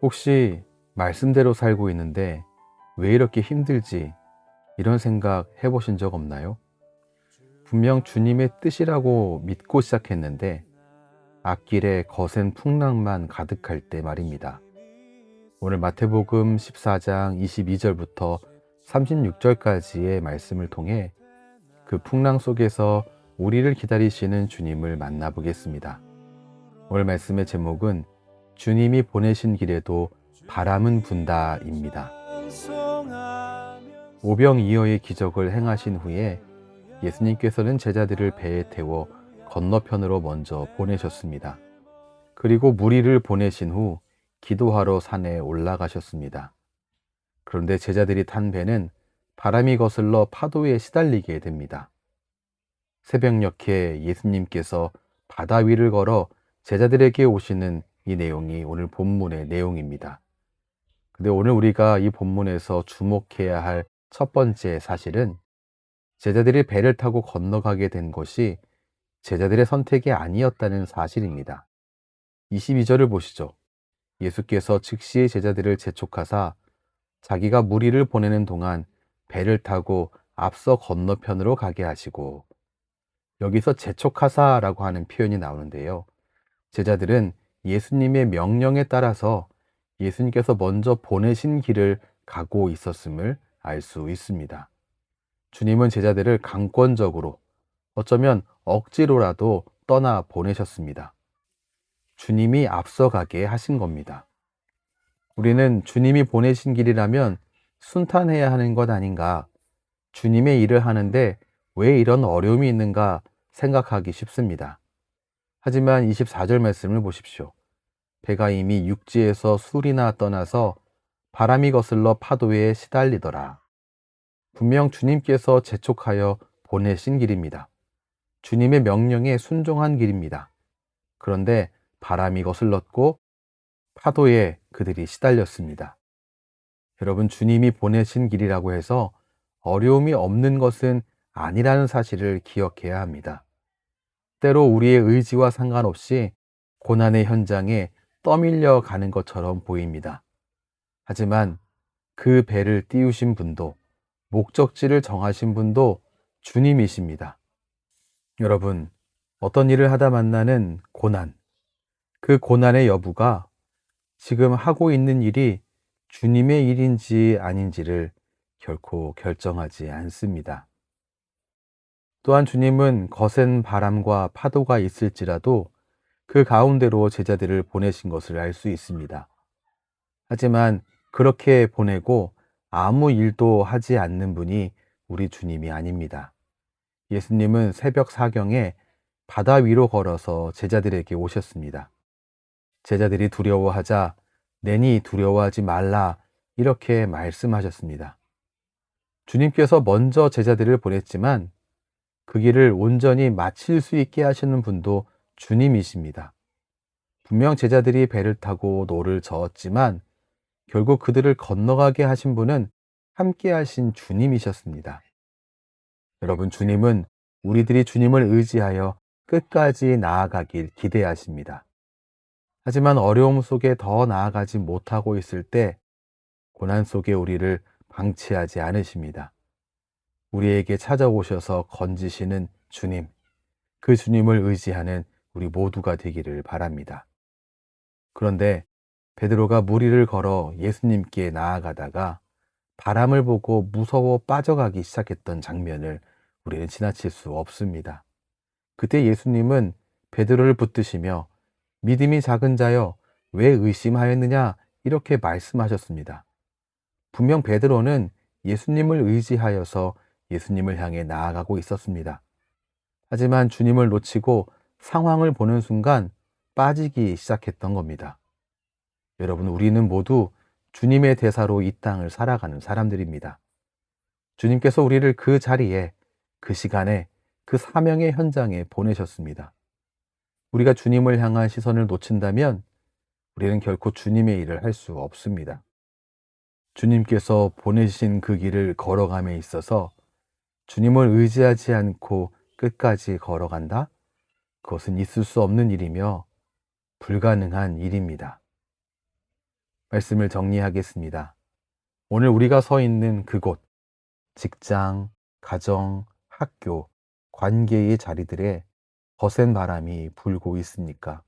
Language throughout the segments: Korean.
혹시 말씀대로 살고 있는데 왜 이렇게 힘들지? 이런 생각 해보신 적 없나요? 분명 주님의 뜻이라고 믿고 시작했는데 앞길에 거센 풍랑만 가득할 때 말입니다. 오늘 마태복음 14장 22절부터 36절까지의 말씀을 통해 그 풍랑 속에서 우리를 기다리시는 주님을 만나보겠습니다. 오늘 말씀의 제목은 주님이 보내신 길에도 바람은 분다입니다. 오병이어의 기적을 행하신 후에 예수님께서는 제자들을 배에 태워 건너편으로 먼저 보내셨습니다. 그리고 무리를 보내신 후 기도하러 산에 올라가셨습니다. 그런데 제자들이 탄 배는 바람이 거슬러 파도에 시달리게 됩니다. 새벽녘에 예수님께서 바다 위를 걸어 제자들에게 오시는 이 내용이 오늘 본문의 내용입니다. 근데 오늘 우리가 이 본문에서 주목해야 할 첫 번째 사실은 제자들이 배를 타고 건너가게 된 것이 제자들의 선택이 아니었다는 사실입니다. 22절을 보시죠. 예수께서 즉시 제자들을 재촉하사 자기가 무리를 보내는 동안 배를 타고 앞서 건너편으로 가게 하시고, 여기서 재촉하사라고 하는 표현이 나오는데요. 제자들은 예수님의 명령에 따라서 예수님께서 먼저 보내신 길을 가고 있었음을 알 수 있습니다. 주님은 제자들을 강권적으로, 어쩌면 억지로라도 떠나 보내셨습니다. 주님이 앞서가게 하신 겁니다. 우리는 주님이 보내신 길이라면 순탄해야 하는 것 아닌가, 주님의 일을 하는데 왜 이런 어려움이 있는가 생각하기 쉽습니다. 하지만 24절 말씀을 보십시오. 배가 이미 육지에서 술이나 떠나서 바람이 거슬러 파도에 시달리더라. 분명 주님께서 재촉하여 보내신 길입니다. 주님의 명령에 순종한 길입니다. 그런데 바람이 거슬렀고 파도에 그들이 시달렸습니다. 여러분, 주님이 보내신 길이라고 해서 어려움이 없는 것은 아니라는 사실을 기억해야 합니다. 때로 우리의 의지와 상관없이 고난의 현장에 떠밀려 가는 것처럼 보입니다. 하지만 그 배를 띄우신 분도, 목적지를 정하신 분도 주님이십니다. 여러분, 어떤 일을 하다 만나는 고난, 그 고난의 여부가 지금 하고 있는 일이 주님의 일인지 아닌지를 결코 결정하지 않습니다. 또한 주님은 거센 바람과 파도가 있을지라도 그 가운데로 제자들을 보내신 것을 알 수 있습니다. 하지만 그렇게 보내고 아무 일도 하지 않는 분이 우리 주님이 아닙니다. 예수님은 새벽 사경에 바다 위로 걸어서 제자들에게 오셨습니다. 제자들이 두려워하자 내니 두려워하지 말라, 이렇게 말씀하셨습니다. 주님께서 먼저 제자들을 보냈지만 그 길을 온전히 마칠 수 있게 하시는 분도 주님이십니다. 분명 제자들이 배를 타고 노를 저었지만 결국 그들을 건너가게 하신 분은 함께 하신 주님이셨습니다. 여러분, 주님은 우리들이 주님을 의지하여 끝까지 나아가길 기대하십니다. 하지만 어려움 속에 더 나아가지 못하고 있을 때 고난 속에 우리를 방치하지 않으십니다. 우리에게 찾아오셔서 건지시는 주님, 그 주님을 의지하는 우리 모두가 되기를 바랍니다. 그런데 베드로가 무리를 걸어 예수님께 나아가다가 바람을 보고 무서워 빠져가기 시작했던 장면을 우리는 지나칠 수 없습니다. 그때 예수님은 베드로를 붙드시며 믿음이 작은 자여 왜 의심하였느냐, 이렇게 말씀하셨습니다. 분명 베드로는 예수님을 의지하여서 예수님을 향해 나아가고 있었습니다. 하지만 주님을 놓치고 상황을 보는 순간 빠지기 시작했던 겁니다. 여러분, 우리는 모두 주님의 대사로 이 땅을 살아가는 사람들입니다. 주님께서 우리를 그 자리에, 그 시간에, 그 사명의 현장에 보내셨습니다. 우리가 주님을 향한 시선을 놓친다면 우리는 결코 주님의 일을 할 수 없습니다. 주님께서 보내신 그 길을 걸어감에 있어서 주님을 의지하지 않고 끝까지 걸어간다? 그것은 있을 수 없는 일이며 불가능한 일입니다. 말씀을 정리하겠습니다. 오늘 우리가 서 있는 그곳, 직장, 가정, 학교, 관계의 자리들에 거센 바람이 불고 있습니까?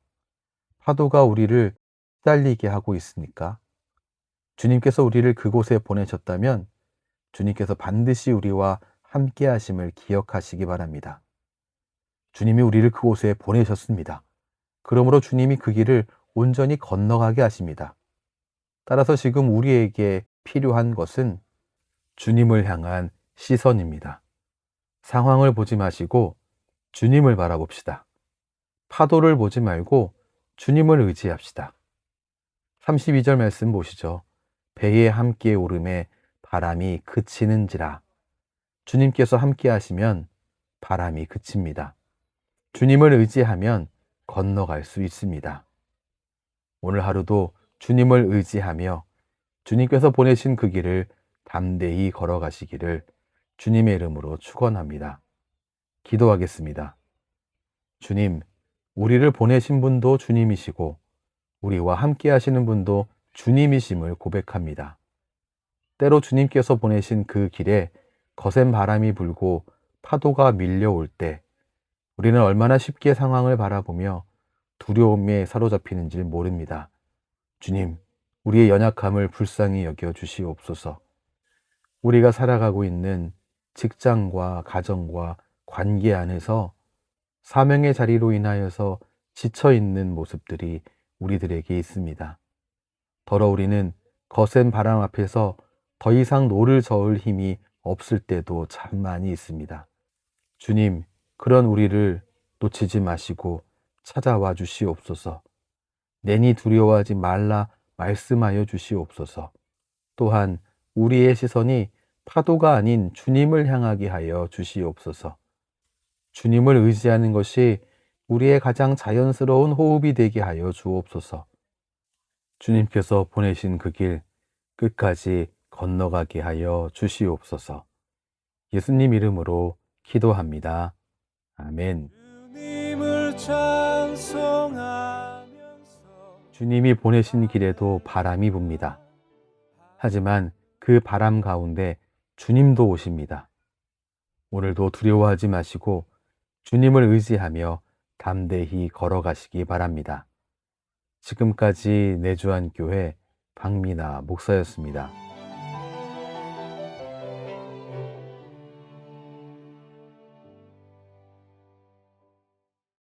파도가 우리를 시달리게 하고 있습니까? 주님께서 우리를 그곳에 보내셨다면 주님께서 반드시 우리와 함께 하심을 기억하시기 바랍니다. 주님이 우리를 그곳에 보내셨습니다. 그러므로 주님이 그 길을 온전히 건너가게 하십니다. 따라서 지금 우리에게 필요한 것은 주님을 향한 시선입니다. 상황을 보지 마시고 주님을 바라봅시다. 파도를 보지 말고 주님을 의지합시다. 32절 말씀 보시죠. 배에 함께 오름에 바람이 그치는지라. 주님께서 함께 하시면 바람이 그칩니다. 주님을 의지하면 건너갈 수 있습니다. 오늘 하루도 주님을 의지하며 주님께서 보내신 그 길을 담대히 걸어가시기를 주님의 이름으로 축원합니다. 기도하겠습니다. 주님, 우리를 보내신 분도 주님이시고 우리와 함께 하시는 분도 주님이심을 고백합니다. 때로 주님께서 보내신 그 길에 거센 바람이 불고 파도가 밀려올 때 우리는 얼마나 쉽게 상황을 바라보며 두려움에 사로잡히는지 모릅니다. 주님, 우리의 연약함을 불쌍히 여겨 주시옵소서. 우리가 살아가고 있는 직장과 가정과 관계 안에서 사명의 자리로 인하여서 지쳐있는 모습들이 우리들에게 있습니다. 더러 우리는 거센 바람 앞에서 더 이상 노를 저을 힘이 없을 때도 참 많이 있습니다. 주님, 그런 우리를 놓치지 마시고 찾아와 주시옵소서. 내니 두려워하지 말라 말씀하여 주시옵소서. 또한 우리의 시선이 파도가 아닌 주님을 향하게 하여 주시옵소서. 주님을 의지하는 것이 우리의 가장 자연스러운 호흡이 되게 하여 주옵소서. 주님께서 보내신 그 길 끝까지 건너가게 하여 주시옵소서. 예수님 이름으로 기도합니다. 아멘. 주님이 보내신 길에도 바람이 붑니다. 하지만 그 바람 가운데 주님도 오십니다. 오늘도 두려워하지 마시고 주님을 의지하며 담대히 걸어가시기 바랍니다. 지금까지 내주한 교회 박미나 목사였습니다.